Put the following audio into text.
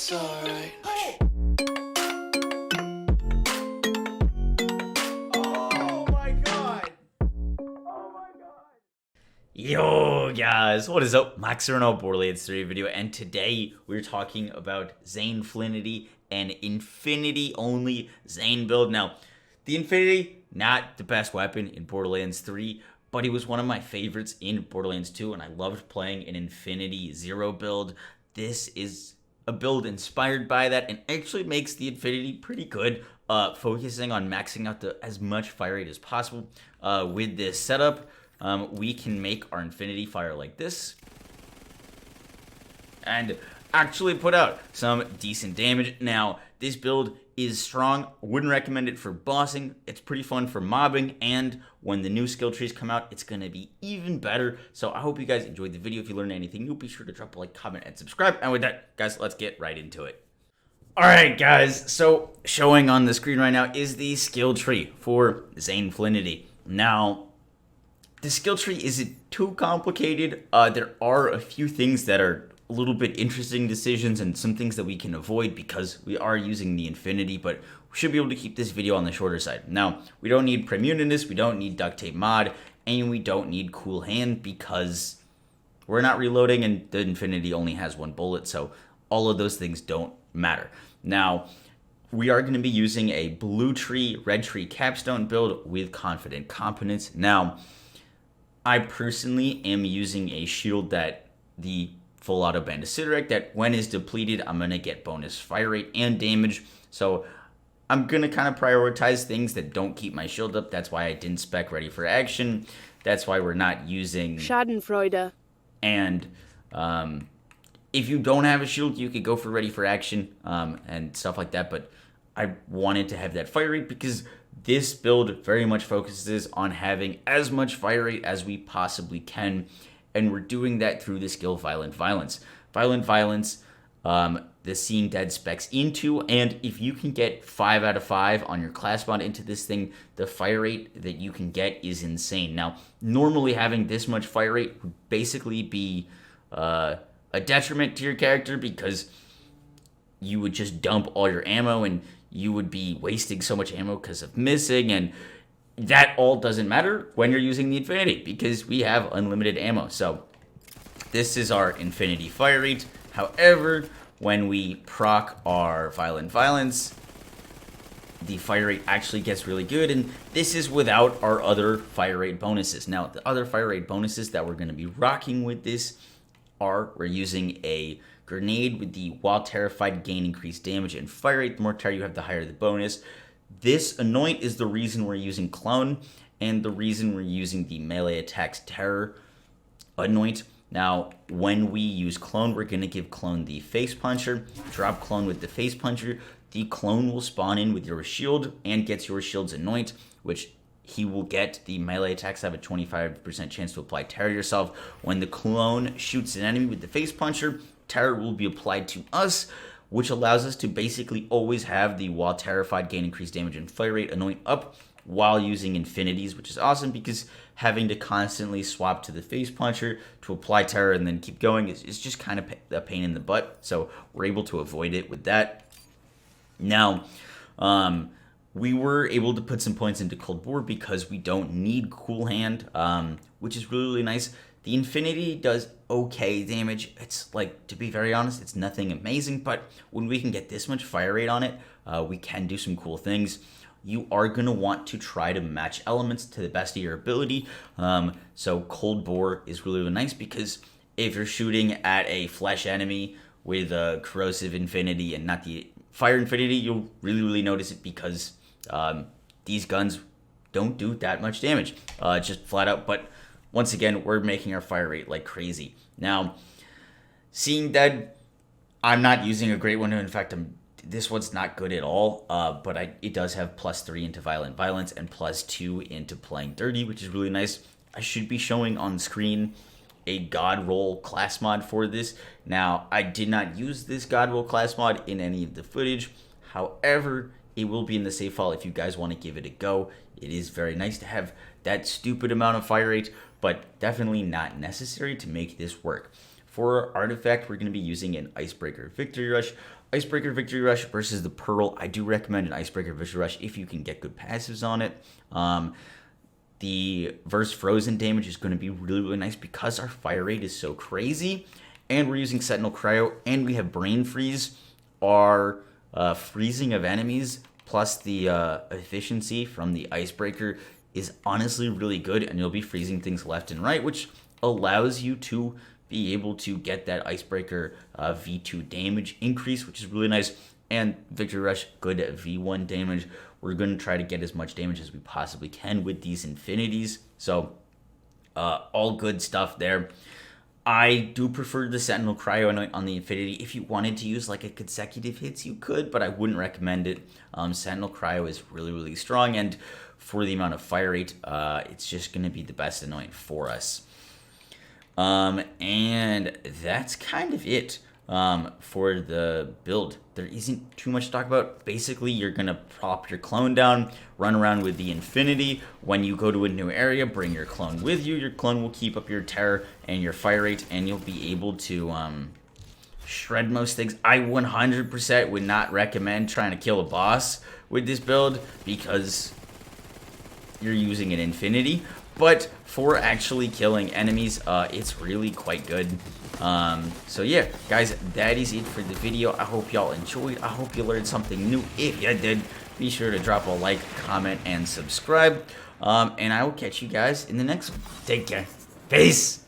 It's alright. Oh my god! Oh my god! Yo guys, what is up? Max here on Borderlands 3 video, and today we're talking about Zane Flinity and Infinity only Zane build. Now, the Infinity, not the best weapon in Borderlands 3, but it was one of my favorites in Borderlands 2, and I loved playing an Infinity Zero build. This is a build inspired by that and actually makes the Infinity pretty good, focusing on maxing out as much fire rate as possible. With this setup, we can make our Infinity fire like this and actually put out some decent damage. Now, this build is strong. Wouldn't recommend it for bossing. It's pretty fun for mobbing, and when the new skill trees come out, it's gonna be even better. So I hope you guys enjoyed the video. If you learned anything new, be sure to drop a like, comment, and subscribe. And with that, guys, let's get right into it. Alright guys, so showing on the screen right now is the skill tree for Zane Flinity. Now, the skill tree isn't too complicated. There are a few things that are a little bit interesting decisions and some things that we can avoid because we are using the Infinity, but we should be able to keep this video on the shorter side. Now, we don't need Premunidness, we don't need Duct Tape Mod, and we don't need Cool Hand because we're not reloading and the Infinity only has one bullet, so all of those things don't matter. Now, we are going to be using a blue tree, red tree capstone build with Confident Competence. Now, I personally am using a shield that the full auto Bandicidirect that when is depleted, I'm going to get bonus fire rate and damage. So I'm going to kind of prioritize things that don't keep my shield up. That's why I didn't spec Ready for Action. That's why we're not using Schadenfreude. And if you don't have a shield, you could go for Ready for Action and stuff like that. But I wanted to have that fire rate because this build very much focuses on having as much fire rate as we possibly can, and we're doing that through the skill Violent Violence. Violent Violence, the Seeing Dead specs into, and if you can get 5 out of 5 on your class mod into this thing, the fire rate that you can get is insane. Now, normally having this much fire rate would basically be a detriment to your character because you would just dump all your ammo and you would be wasting so much ammo because of missing, and that all doesn't matter when you're using the Infinity because we have unlimited ammo. So this is our Infinity fire rate. However, when we proc our Violent Violence, the fire rate actually gets really good, and this is without our other fire rate bonuses. Now, the other fire rate bonuses that we're going to be rocking with this are we're using a grenade with the While Terrified gain increased damage and fire rate. The more terror you have, the higher the bonus. This Anoint is the reason we're using Clone, and the reason we're using the melee attacks Terror Anoint. Now, when we use Clone, we're going to give Clone the Face Puncher. Drop Clone with the Face Puncher. The Clone will spawn in with your shield and gets your shield's Anoint, which he will get. The melee attacks have a 25% chance to apply Terror yourself. When the Clone shoots an enemy with the Face Puncher, Terror will be applied to us, which allows us to basically always have the While Terrified gain increased damage and fire rate Anoint up while using Infinities, which is awesome because having to constantly swap to the Face Puncher to apply Terror and then keep going is just kind of a pain in the butt. So we're able to avoid it with that. Now, we were able to put some points into Cold War because we don't need Cool Hand, which is really, really nice. The Infinity does okay damage. It's like, to be very honest, it's nothing amazing, but when we can get this much fire rate on it, we can do some cool things. You are going to want to try to match elements to the best of your ability. So Cold Bore is really, really nice because if you're shooting at a flesh enemy with a Corrosive Infinity and not the Fire Infinity, you'll really, really notice it because these guns don't do that much damage, just flat out. But once again, we're making our fire rate like crazy. Now, Seeing Dead, I'm not using a great one. In fact, this one's not good at all, but it does have +3 into Violent Violence and +2 into Playing Dirty, which is really nice. I should be showing on screen a God Roll class mod for this. Now, I did not use this God Roll class mod in any of the footage. However, it will be in the save file if you guys want to give it a go. It is very nice to have that stupid amount of fire rate, but definitely not necessary to make this work. For our artifact, we're going to be using an Icebreaker Victory Rush. Icebreaker Victory Rush versus the Pearl. I do recommend an Icebreaker Victory Rush if you can get good passives on it. The verse frozen damage is going to be really, really nice because our fire rate is so crazy. And we're using Sentinel Cryo, and we have Brain Freeze. Our freezing of enemies plus the efficiency from the Icebreaker is honestly really good, and you'll be freezing things left and right, which allows you to be able to get that Icebreaker V2 damage increase, which is really nice. And Victory Rush, good V1 damage. We're going to try to get as much damage as we possibly can with these infinities. So, all good stuff there. I do prefer the Sentinel Cryo on the Infinity. If you wanted to use like a consecutive hits, you could, but I wouldn't recommend it. Sentinel Cryo is really, really strong, and for the amount of fire rate, it's just going to be the best anoint for us. And that's kind of it for the build. There isn't too much to talk about. Basically, you're going to prop your clone down, run around with the Infinity. When you go to a new area, bring your clone with you. Your clone will keep up your terror and your fire rate, and you'll be able to shred most things. I 100% would not recommend trying to kill a boss with this build because you're using an Infinity. But for actually killing enemies, it's really quite good. So yeah, guys, that is it for the video. I hope y'all enjoyed. I hope you learned something new. If you did, be sure to drop a like, comment, and subscribe. And I will catch you guys in the next one. Take care. Peace.